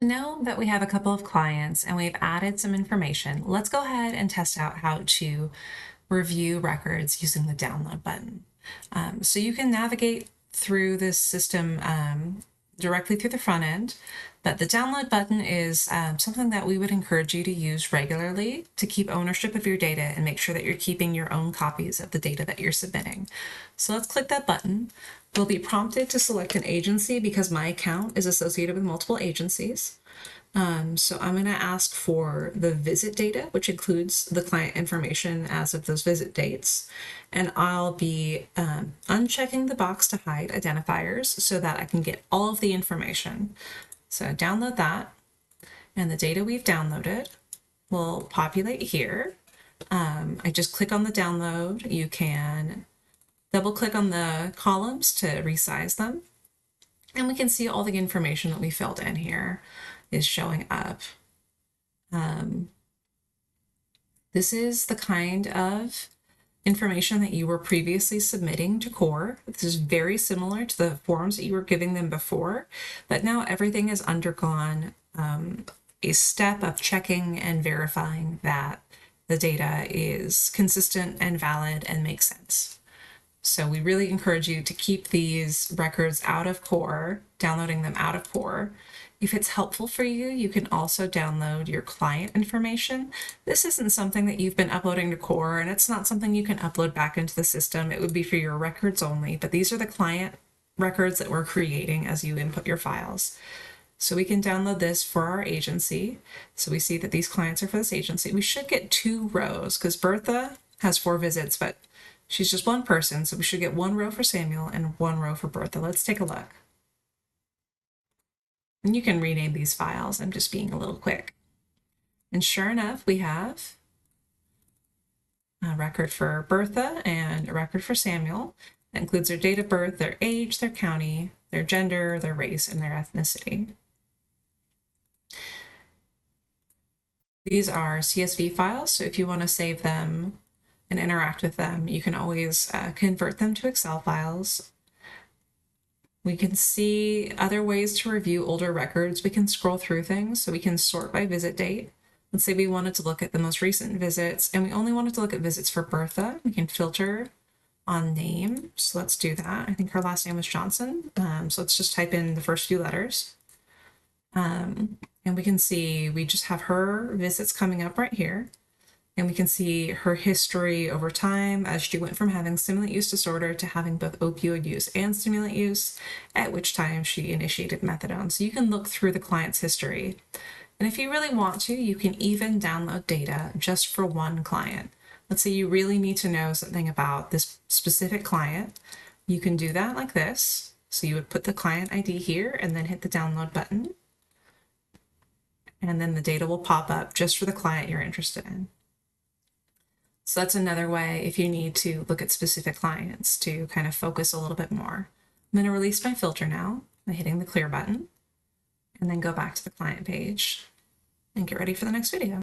Now that we have a couple of clients and we've added some information, let's go ahead and test out how to review records using the download button. So you can navigate through this system directly through the front end, but the download button is something that we would encourage you to use regularly to keep ownership of your data and make sure that you're keeping your own copies of the data that you're submitting. So let's click that button. We'll be prompted to select an agency because my account is associated with multiple agencies. So I'm going to ask for the visit data, which includes the client information as of those visit dates. And I'll be unchecking the box to hide identifiers so that I can get all of the information. So download that, and the data we've downloaded will populate here. I just click on the download. You can double click on the columns to resize them. And we can see all the information that we filled in here is showing up. This is the kind of information that you were previously submitting to CORE. This is very similar to the forms that you were giving them before, but now everything has undergone a step of checking and verifying that the data is consistent and valid and makes sense. So we really encourage you to keep these records out of CORE, downloading them out of CORE. If it's helpful for you, you can also download your client information. This isn't something that you've been uploading to CORE, and it's not something you can upload back into the system. It would be for your records only, but these are the client records that we're creating as you input your files. So we can download this for our agency. So we see that these clients are for this agency. We should get 2 rows because Bertha has 4 visits, but she's just one person. So we should get 1 row for Samuel and 1 row for Bertha. Let's take a look. And you can rename these files. I'm just being a little quick. And sure enough, we have a record for Bertha and a record for Samuel. That includes their date of birth, their age, their county, their gender, their race, and their ethnicity. These are CSV files, so if you want to save them and interact with them, you can always convert them to Excel files. We can see other ways to review older records. We can scroll through things, so we can sort by visit date. Let's say we wanted to look at the most recent visits and we only wanted to look at visits for Bertha. We can filter on name. So let's do that. I think her last name was Johnson. So let's just type in the first few letters. And we can see we just have her visits coming up right here. And we can see her history over time as she went from having stimulant use disorder to having both opioid use and stimulant use, at which time she initiated methadone. So you can look through the client's history. And if you really want to, you can even download data just for one client. Let's say you really need to know something about this specific client. You can do that like this. So you would put the client ID here and then hit the download button. And then the data will pop up just for the client you're interested in. So that's another way if you need to look at specific clients to kind of focus a little bit more. I'm going to release my filter now by hitting the clear button and then go back to the client page and get ready for the next video.